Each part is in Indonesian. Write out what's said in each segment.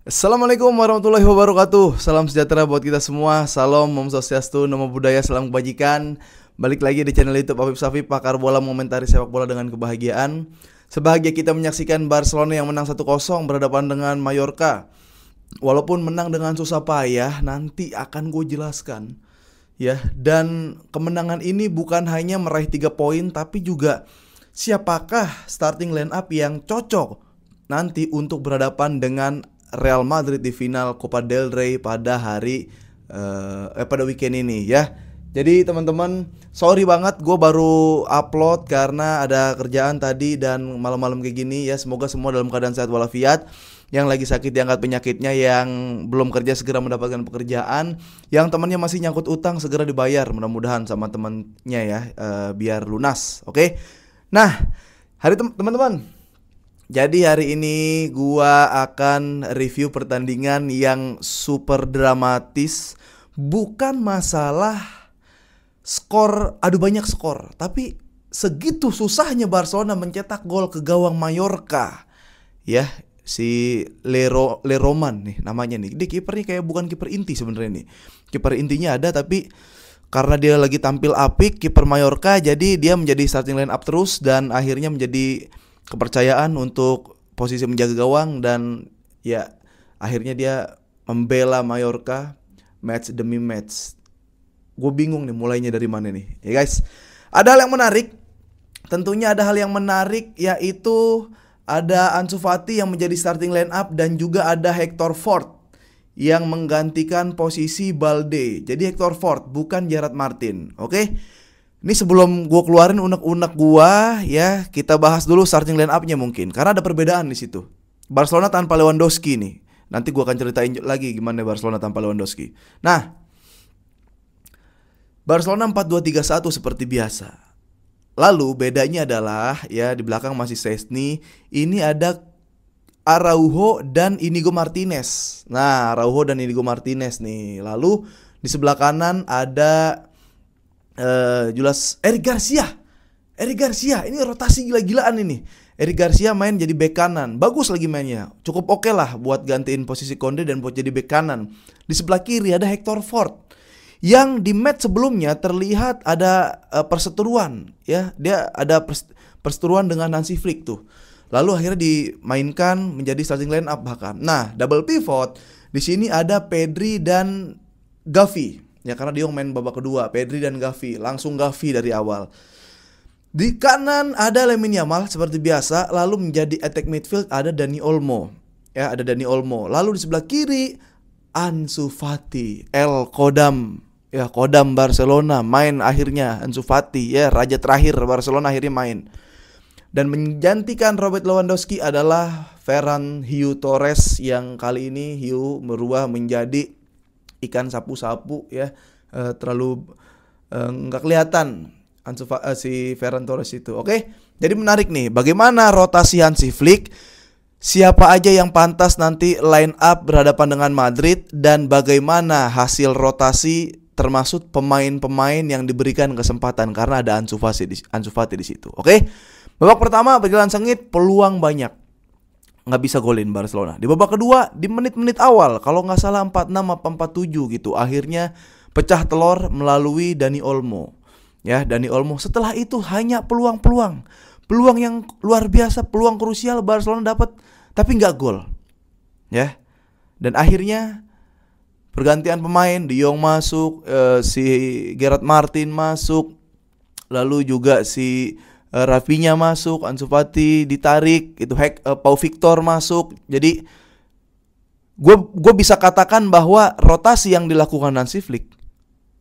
Assalamualaikum warahmatullahi wabarakatuh. Salam sejahtera buat kita semua. Salam, Om Swastiastu, Namo Buddhaya, salam kebajikan. Balik lagi di channel YouTube Afif Safif, pakar bola mengomentari sepak bola dengan kebahagiaan. Sebahagia kita menyaksikan Barcelona yang menang 1-0 berhadapan dengan Mallorca. Walaupun menang dengan susah payah, nanti akan gue jelaskan. Ya, dan kemenangan ini bukan hanya meraih 3 poin, tapi juga siapakah starting line up yang cocok nanti untuk berhadapan dengan Real Madrid di final Copa del Rey pada pada weekend ini ya. Jadi teman-teman, sorry banget gue baru upload karena ada kerjaan tadi dan malam-malam kayak gini ya. Semoga semua dalam keadaan sehat walafiat. Yang lagi sakit diangkat penyakitnya, yang belum kerja segera mendapatkan pekerjaan, yang temannya masih nyangkut utang segera dibayar mudah-mudahan sama temannya ya, biar lunas. Oke. Nah, teman-teman, jadi hari ini gua akan review pertandingan yang super dramatis. Bukan masalah skor, adu banyak skor, tapi segitu susahnya Barcelona mencetak gol ke gawang Mallorca. Ya, si Leroman nih namanya nih. Dia kipernya kayak bukan kiper inti sebenarnya nih. Kiper intinya ada tapi karena dia lagi tampil apik kiper Mallorca, jadi dia menjadi starting line up terus dan akhirnya menjadi kepercayaan untuk posisi menjaga gawang. Dan ya akhirnya dia membela Mallorca match demi match. Gue bingung nih mulainya dari mana nih ya guys. Ada hal yang menarik, tentunya ada hal yang menarik, yaitu ada Ansu Fati yang menjadi starting line up dan juga ada Hector Fort yang menggantikan posisi Balde. Jadi Hector Fort bukan Gerard Martin. Oke. Ini sebelum gue keluarin unek-unek gue ya, kita bahas dulu starting line up-nya mungkin. Karena ada perbedaan di situ. Barcelona tanpa Lewandowski nih. Nanti gue akan ceritain lagi gimana Barcelona tanpa Lewandowski. Nah, Barcelona 4-2-3-1 seperti biasa. Lalu bedanya adalah ya di belakang masih Szczęsny. Ini ada Araujo dan Inigo Martinez. Nah, Araujo dan Inigo Martinez nih. Lalu di sebelah kanan ada jelas Eric Garcia ini rotasi gila-gilaan ini. Eric Garcia main jadi bek kanan, bagus lagi mainnya, cukup oke lah buat gantiin posisi Konde dan buat jadi bek kanan. Di sebelah kiri ada Hector Fort yang di match sebelumnya terlihat ada perseteruan ya, dia ada perseteruan dengan Hansi Flick tuh. Lalu akhirnya dimainkan menjadi starting line up bahkan. Nah, double pivot di sini ada Pedri dan Gavi. Ya karena dia main babak kedua, Pedri dan Gavi, langsung Gavi dari awal. Di kanan ada Lamine Yamal seperti biasa, lalu menjadi attack midfield ada Dani Olmo. Ya, ada Dani Olmo. Lalu di sebelah kiri Ansu Fati, El Kodam. Ya, Kodam Barcelona main akhirnya Ansu Fati, ya raja terakhir Barcelona akhirnya main. Dan menggantikan Robert Lewandowski adalah Ferran Hiu Torres yang kali ini Hiu berubah menjadi ikan sapu-sapu ya, terlalu nggak kelihatan si Ferran Torres itu. Oke, jadi menarik nih bagaimana rotasi Hansi Flick, siapa aja yang pantas nanti line up berhadapan dengan Madrid, dan bagaimana hasil rotasi termasuk pemain-pemain yang diberikan kesempatan karena ada Ansu Fati di situ. Oke, babak pertama berjalan sengit, peluang banyak, nggak bisa golin Barcelona. Di babak kedua di menit-menit awal kalau nggak salah 46 apa 47 gitu, akhirnya pecah telur melalui Dani Olmo. Ya, Dani Olmo. Setelah itu hanya peluang yang luar biasa, peluang krusial Barcelona dapat tapi nggak gol. Ya. Dan akhirnya pergantian pemain, De Jong masuk, si Gerard Martin masuk, lalu juga si Rafinha masuk, Ansu Fati ditarik, itu Pau Victor masuk. Jadi gue bisa katakan bahwa rotasi yang dilakukan Hansi Flick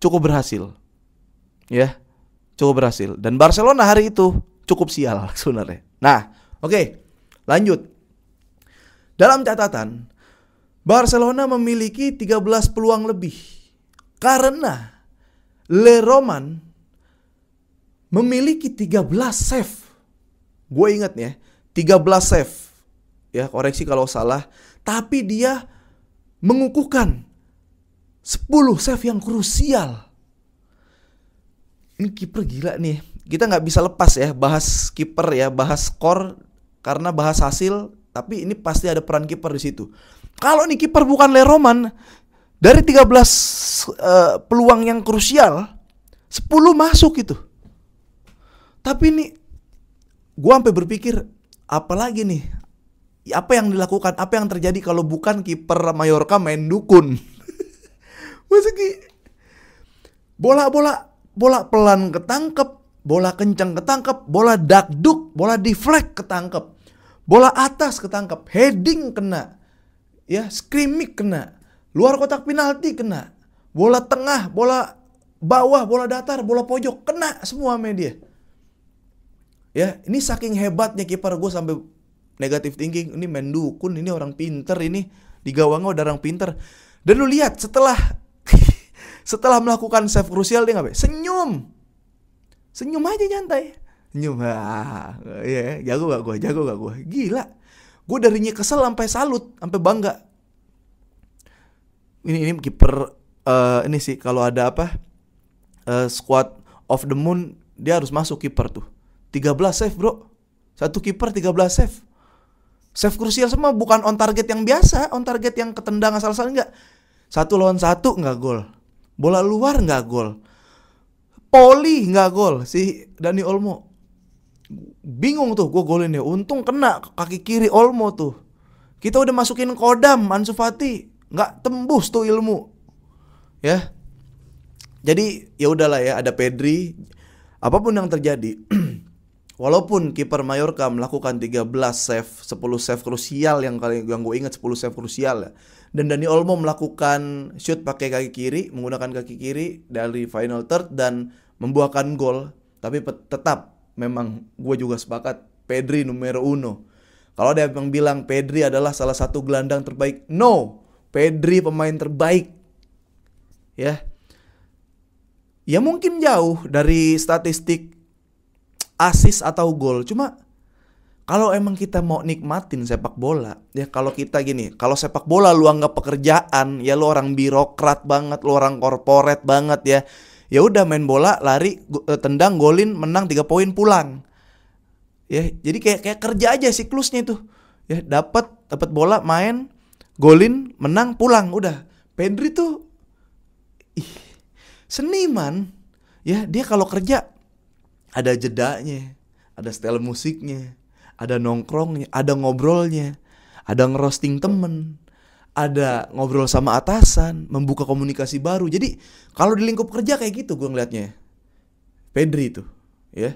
cukup berhasil. Ya, cukup berhasil. Dan Barcelona hari itu cukup sial sebenarnya. Nah, oke, lanjut. Dalam catatan, Barcelona memiliki 13 peluang lebih karena Leroman memiliki 13 save. Gue ingat ya, 13 save. Ya, koreksi kalau salah. Tapi dia mengukuhkan 10 save yang krusial. Ini kiper gila nih. Kita gak bisa lepas ya bahas kiper ya, bahas skor, karena bahas hasil tapi ini pasti ada peran kiper di situ. Kalau nih kiper bukan Leroman, dari 13 peluang yang krusial 10 masuk gitu. Tapi nih gua sampai berpikir, apalagi nih, apa yang dilakukan, apa yang terjadi kalau bukan kiper Mallorca main dukun. Maksudnya bola pelan ketangkep, bola kencang ketangkep, bola dakduk, bola deflect ketangkep, bola atas ketangkep, heading kena, ya skrimming kena, luar kotak penalti kena, bola tengah, bola bawah, bola datar, bola pojok kena semua media. Ya, ini saking hebatnya kiper, gue sampai negatif thinking, ini main dukun, ini orang pinter, ini di gawangnya udah orang pinter. Dan lu lihat setelah setelah melakukan save krusial dia ngapain? Senyum aja nyantai. Senyum. Iya, jago gak gue? Gila. Gue darinya kesel sampai salut, sampai bangga. Ini kiper ini sih kalau ada apa? Squad of the Moon, dia harus masuk kiper tuh. 13 save, Bro. Satu kiper 13 save. Save krusial semua, bukan on target yang biasa, on target yang ketendang asal-asalan enggak. 1 lawan 1 enggak gol. Bola luar enggak gol. Poli enggak gol si Dani Olmo. Bingung tuh gue golinnya. Untung kena kaki kiri Olmo tuh. Kita udah masukin Kodam, Ansu Fati, enggak tembus tuh ilmu. Ya. Jadi ya udahlah ya, ada Pedri. Apapun yang terjadi, walaupun kiper Mallorca melakukan 13 save, 10 save krusial yang gue ingat 10 save krusial ya. Dan Dani Olmo melakukan shoot pakai kaki kiri, menggunakan kaki kiri dari final third dan membuahkan gol. Tapi tetap memang gue juga sepakat Pedri numero uno. Kalau ada yang bilang Pedri adalah salah satu gelandang terbaik, no, Pedri pemain terbaik. Ya mungkin jauh dari statistik assist atau gol. Cuma kalau emang kita mau nikmatin sepak bola, ya kalau kita gini, kalau sepak bola lu anggap pekerjaan, ya lu orang birokrat banget, lu orang korporat banget ya. Ya udah main bola, lari, tendang, golin, menang 3 poin pulang. Ya, jadi kayak kerja aja siklusnya itu. Ya, dapat bola, main, golin, menang, pulang, udah. Pedri tuh seniman. Ya, dia kalau kerja ada jedanya, ada style musiknya, ada nongkrongnya, ada ngobrolnya, ada ngerosting temen, ada ngobrol sama atasan, membuka komunikasi baru. Jadi kalau di lingkup kerja kayak gitu gue ngeliatnya Pedri itu, ya.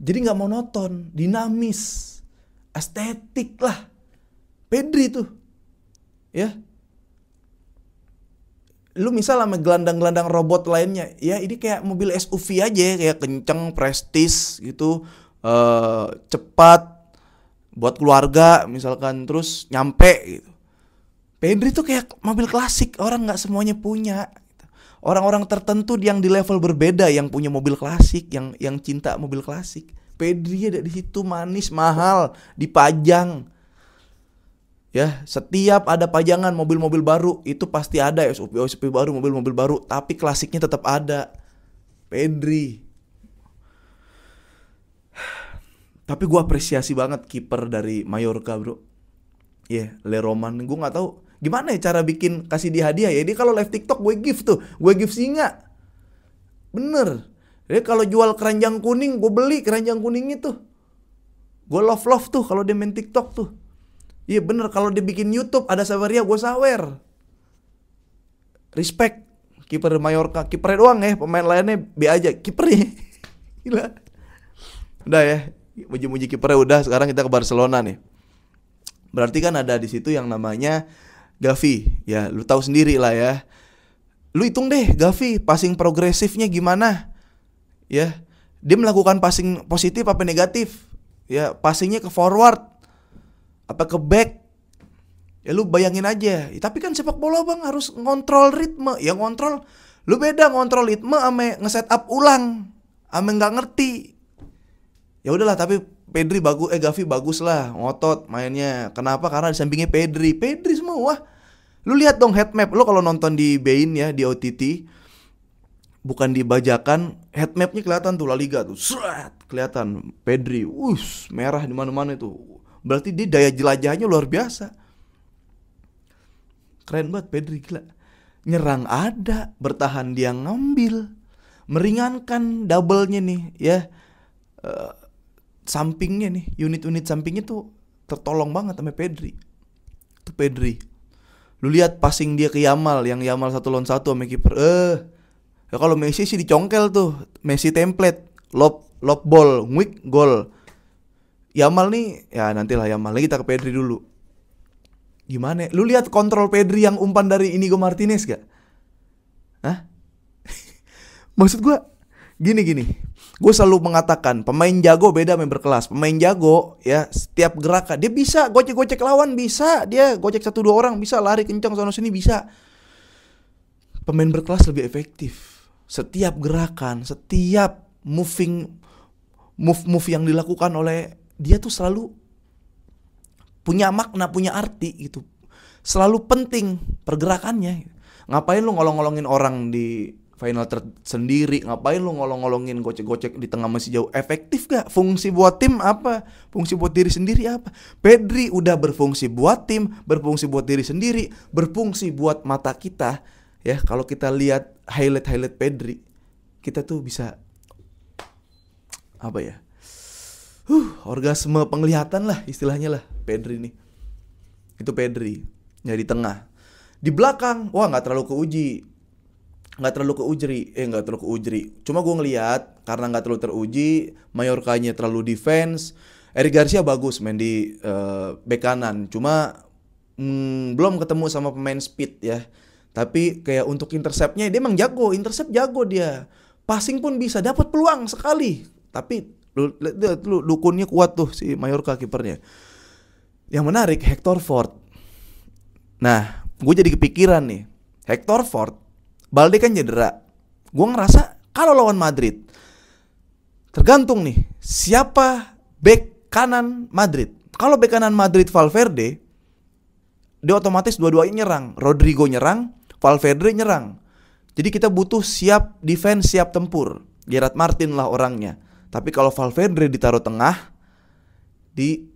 Jadi nggak monoton, dinamis, estetik lah Pedri itu, ya. Lu misal sama gelandang-gelandang robot lainnya, ya ini kayak mobil SUV aja, kayak kenceng, prestis gitu, cepat, buat keluarga misalkan, terus nyampe gitu. Pedri tuh kayak mobil klasik, orang nggak semuanya punya. Orang-orang tertentu yang di level berbeda yang punya mobil klasik, yang cinta mobil klasik. Pedri ada di situ, manis, mahal, dipajang. Ya, setiap ada pajangan mobil-mobil baru itu pasti ada SUV baru, mobil-mobil baru, tapi klasiknya tetap ada. Pedri. Tapi gue apresiasi banget kiper dari Mallorca, bro. Ya, Leroman. Gue nggak tahu gimana ya cara bikin kasih dia hadiah ya. Dia kalau live TikTok gue gift tuh, gue gift singa. Bener. Dia kalau jual keranjang kuning, gue beli keranjang kuning itu. Gue love tuh kalau dia main TikTok tuh. Iya bener, kalau dia bikin YouTube ada saweria, gue sawer. Respect kiper Mallorca, kipernya doang ya, pemain lainnya B aja, kipernya. Gila. Udah ya, muji-muji kipernya udah. Sekarang kita ke Barcelona nih. Berarti kan ada di situ yang namanya Gavi. Ya, lu tahu sendiri lah ya. Lu hitung deh Gavi passing progresifnya gimana? Ya, dia melakukan passing positif apa negatif? Ya, passingnya ke forward apa ke back, ya lu bayangin aja. Tapi kan sepak bola bang harus ngontrol ritme. Ya ngontrol, lu beda ngontrol ritme ame nge-set up ulang, ame nggak ngerti. Ya udahlah, tapi Gavi bagus lah, ngotot mainnya. Kenapa? Karena di sampingnya Pedri semua. Lu lihat dong head map, lu kalau nonton di Bein ya, di OTT, bukan dibajakan, head mapnya kelihatan tuh La Liga tuh, kelihatan Pedri, merah di mana-mana itu. Berarti dia daya jelajahnya luar biasa. Keren banget Pedri, gila. Nyerang ada, bertahan dia ngambil, meringankan double-nya nih ya. Sampingnya nih, unit-unit sampingnya tuh tertolong banget sama Pedri. Itu Pedri. Lu lihat passing dia ke Yamal, yang Yamal 1-1 sama kiper. Ya kalau Messi sih dicongkel tuh. Messi template, lob ball, nguik gol. Yamal nih, ya nantilah Yamal. Lagi kita ke Pedri dulu. Gimana? Lu lihat kontrol Pedri yang umpan dari Inigo Martinez gak? Hah? Maksud gue gini. Gue selalu mengatakan pemain jago beda sama yang berkelas. Pemain jago ya setiap gerakan dia bisa gocek-gocek lawan, bisa dia gocek 1-2 orang, bisa lari kencang sono sini, bisa. Pemain berkelas lebih efektif. Setiap gerakan, setiap move yang dilakukan oleh dia tuh selalu punya makna, punya arti gitu. Selalu penting pergerakannya. Ngapain lu ngolong-ngolongin orang di final sendiri? Ngapain lu ngolong-ngolongin gocek-gocek di tengah masih jauh? Efektif gak? Fungsi buat tim apa? Fungsi buat diri sendiri apa? Pedri udah berfungsi buat tim, berfungsi buat diri sendiri, berfungsi buat mata kita. Ya, kalau kita lihat highlight Pedri, kita tuh bisa apa ya? Orgasme penglihatan lah istilahnya lah Pedri nih. Itu Pedri. Ya di tengah. Di belakang, wah nggak terlalu keuji. Cuma gue ngelihat karena nggak terlalu teruji, Mallorca-nya terlalu defense. Eric Garcia bagus main di bek kanan. Cuma belum ketemu sama pemain speed ya. Tapi kayak untuk interceptnya dia emang jago, intercept jago dia. Passing pun bisa, dapat peluang sekali. Tapi lu dukunnya kuat tuh si Mallorca kipernya. Yang menarik Hector Ford. Nah, gue jadi kepikiran nih. Hector Ford, Balde kan cedera. Gue ngerasa kalau lawan Madrid, tergantung nih siapa bek kanan Madrid. Kalau bek kanan Madrid Valverde, dia otomatis dua-duanya nyerang. Rodrigo nyerang, Valverde nyerang. Jadi kita butuh siap defense, siap tempur. Gerard Martin lah orangnya. Tapi kalau Valverde ditaruh tengah, di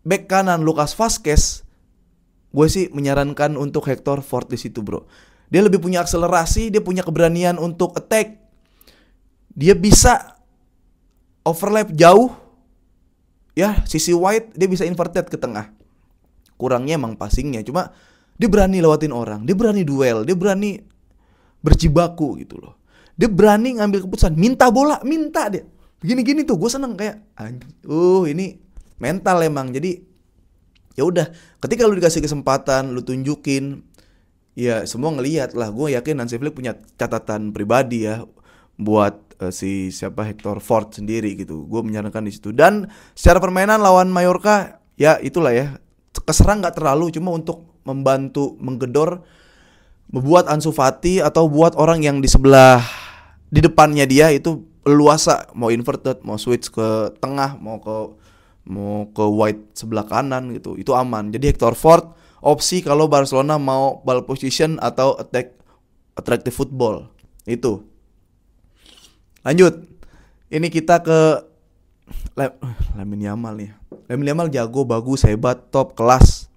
bek kanan Lucas Vazquez, gue sih menyarankan untuk Hector Ford di situ, bro. Dia lebih punya akselerasi, dia punya keberanian untuk attack. Dia bisa overlap jauh. Ya, sisi wide dia bisa inverted ke tengah. Kurangnya emang passingnya, cuma dia berani lewatin orang, dia berani duel, dia berani berjibaku gitu loh. Dia berani ngambil keputusan, minta bola, minta dia. Gini-gini tuh gue seneng kayak ini mental emang. Jadi ya udah, ketika lu dikasih kesempatan, lu tunjukin, ya semua ngelihat lah. Gue yakin Hansi Flick punya catatan pribadi ya buat si siapa Hector Ford sendiri gitu. Gue menyarankan di situ. Dan secara permainan lawan Mallorca ya itulah ya, keserang nggak terlalu, cuma untuk membantu menggedor, membuat Ansu Fati atau buat orang yang di sebelah di depannya dia itu leluasa, mau inverted, mau switch ke tengah, mau ke wide sebelah kanan gitu, itu aman. Jadi Hector Ford opsi kalau Barcelona mau ball position atau attractive football. Itu. Lanjut. Ini kita ke Lamine Yamal nih. Lamine Yamal jago, bagus, hebat, top, kelas.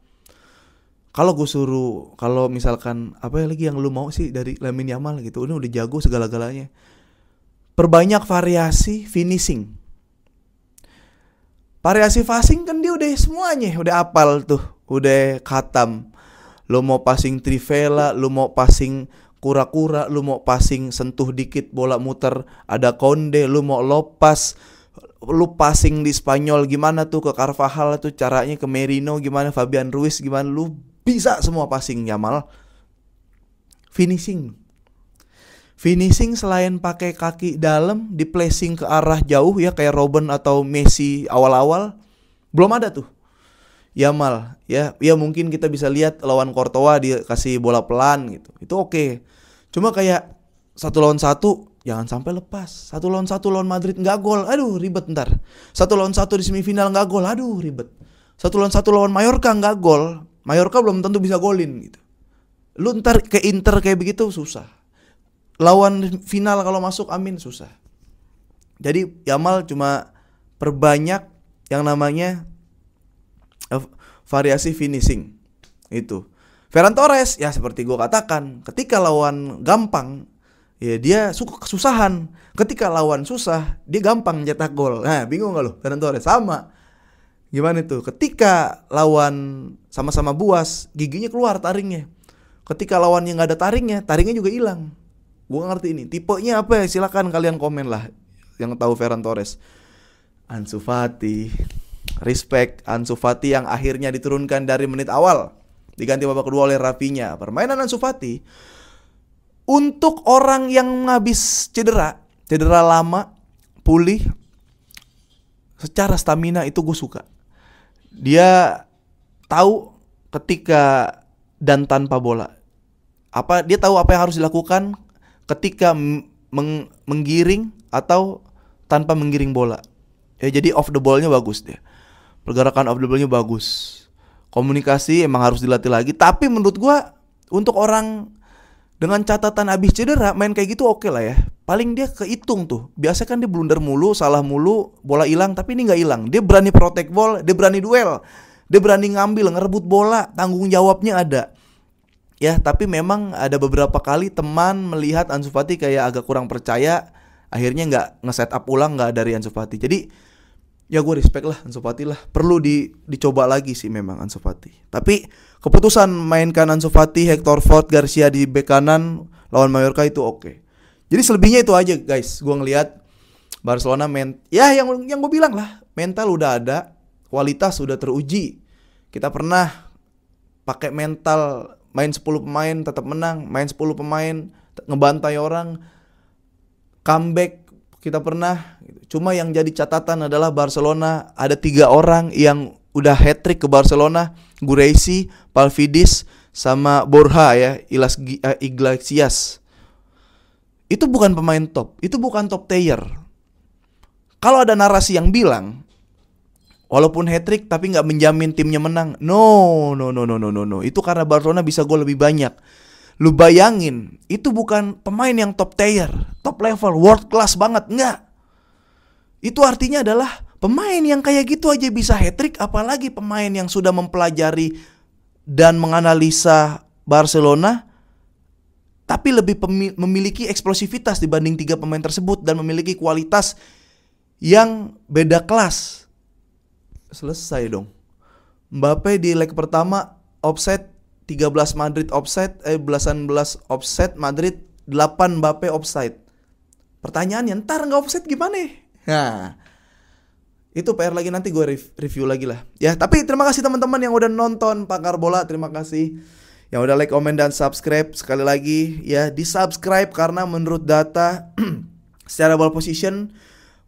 Kalau gue suruh, kalau misalkan apa lagi yang lu mau sih dari Lamine Yamal gitu, ini udah jago segala-galanya. Perbanyak variasi finishing. Variasi passing kan dia udah semuanya, udah apal tuh, udah khatam. Lu mau passing trivela, lu mau passing kura-kura, lu mau passing sentuh dikit bola muter, ada Konde, lu mau lopas, lu passing di Spanyol gimana tuh ke Carvajal tuh caranya, ke Merino gimana, Fabian Ruiz gimana, lu bisa semua passing Yamal. Finishing selain pakai kaki dalam, di placing ke arah jauh ya kayak Robben atau Messi awal-awal, belum ada tuh Yamal. Ya mungkin kita bisa lihat lawan Courtois dia kasih bola pelan gitu. Itu oke. Cuma kayak 1-1 jangan sampai lepas. 1-1 lawan Madrid nggak gol, aduh ribet ntar. 1-1 di semifinal nggak gol, aduh ribet. 1-1 lawan Mallorca nggak gol, Mallorca belum tentu bisa golin gitu. Lu ntar ke Inter kayak begitu susah. Lawan final kalau masuk amin susah. Jadi Yamal cuma perbanyak yang namanya variasi finishing itu. Ferran Torres ya seperti gue katakan, ketika lawan gampang ya dia suka kesusahan. Ketika lawan susah dia gampang nyetak gol. Nah bingung gak lo? Ferran Torres sama. Gimana itu? Ketika lawan sama-sama buas, giginya keluar taringnya. Ketika lawannya nggak ada taringnya juga hilang. Gue ngerti ini. Tipenya apa ya? Silakan kalian komen lah yang tahu Ferran Torres. Ansu Fati, respect Ansu Fati yang akhirnya diturunkan dari menit awal, diganti babak kedua oleh Rafinha. Permainan Ansu Fati untuk orang yang habis cedera lama, pulih, secara stamina itu gue suka. Dia tahu ketika dan tanpa bola. Dia tahu apa yang harus dilakukan ketika menggiring atau tanpa menggiring bola. Ya jadi off the ball-nya bagus dia. Pergerakan off the ball-nya bagus. Komunikasi emang harus dilatih lagi. Tapi menurut gua untuk orang dengan catatan habis cedera main kayak gitu oke lah ya. Paling dia kehitung tuh. Biasa kan dia blunder mulu, salah mulu, bola hilang. Tapi ini gak hilang. Dia berani protect ball, dia berani duel, dia berani ngambil, ngerebut bola. Tanggung jawabnya ada. Ya tapi memang ada beberapa kali teman melihat Ansu Fati kayak agak kurang percaya. Akhirnya gak nge-set up ulang gak dari Ansu Fati. Jadi ya gue respect lah Ansu Fati lah. Perlu dicoba lagi sih memang Ansu Fati. Tapi keputusan mainkan Ansu Fati, Hector Fort, Garcia di bek kanan lawan Mallorca itu oke. Jadi selebihnya itu aja guys. Gue ngelihat Barcelona yang gue bilang lah, mental udah ada, kualitas udah teruji. Kita pernah pakai mental main 10 pemain tetap menang, main 10 pemain ngebantai orang, comeback kita pernah. Cuma yang jadi catatan adalah Barcelona ada 3 orang yang udah hat-trick ke Barcelona, Guresi, Pavlidis, sama Borja ya, Iglesias. Itu bukan pemain top, itu bukan top tier. Kalau ada narasi yang bilang walaupun hat-trick tapi nggak menjamin timnya menang, no. Itu karena Barcelona bisa gol lebih banyak. Lu bayangin, itu bukan pemain yang top tier, top level, world class banget, enggak. Itu artinya adalah pemain yang kayak gitu aja bisa hat-trick, apalagi pemain yang sudah mempelajari dan menganalisa Barcelona, tapi lebih memiliki eksplosivitas dibanding 3 pemain tersebut dan memiliki kualitas yang beda kelas. Selesai dong. Mbappe di leg pertama offside, 13 Madrid offside, 19 offside Madrid, 8 Mbappe offside. Pertanyaannya, ntar gak offside gimana? Nah, itu PR lagi, nanti gue review lagi lah. Ya, tapi terima kasih teman-teman yang udah nonton Pakar Bola. Terima kasih yang udah like, komen, dan subscribe. Sekali lagi ya, di subscribe karena menurut data secara ball position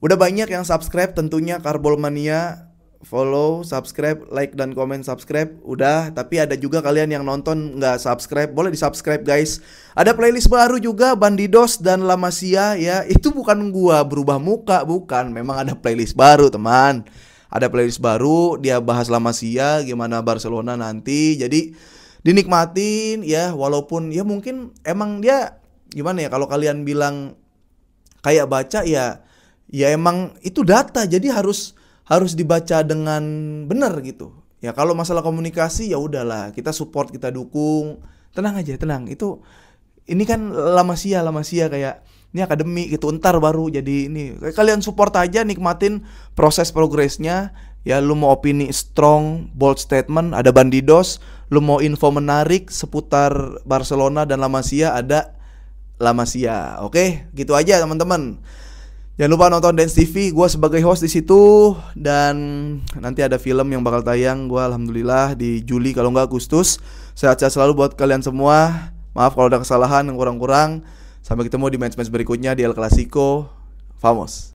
udah banyak yang subscribe. Tentunya Karbol Mania, follow, subscribe, like, dan komen subscribe udah. Tapi ada juga kalian yang nonton nggak subscribe, boleh di subscribe guys. Ada playlist baru juga, Bandidos dan La Masia ya. Itu bukan gua berubah muka, bukan. Memang ada playlist baru teman. Ada playlist baru, dia bahas La Masia, gimana Barcelona nanti. Jadi dinikmatin ya, walaupun ya mungkin emang dia gimana ya, kalau kalian bilang kayak baca ya emang itu data, jadi harus dibaca dengan benar gitu. Ya kalau masalah komunikasi ya udahlah, kita support, kita dukung. Tenang aja, tenang. Ini kan La Masia kayak ini akademi gitu, entar baru jadi ini. Kalian support aja, nikmatin proses progresnya. Ya lu mau opini strong, bold statement, ada Bandidos. Lu mau info menarik seputar Barcelona dan La Masia, ada La Masia. Oke, gitu aja teman-teman. Jangan lupa nonton Dance TV, gue sebagai host di situ. Dan nanti ada film yang bakal tayang, gue alhamdulillah di Juli kalau nggak Agustus. Sehat-sehat selalu buat kalian semua. Maaf kalau ada kesalahan yang kurang-kurang. Sampai ketemu di match-match berikutnya di El Clasico. Vamos.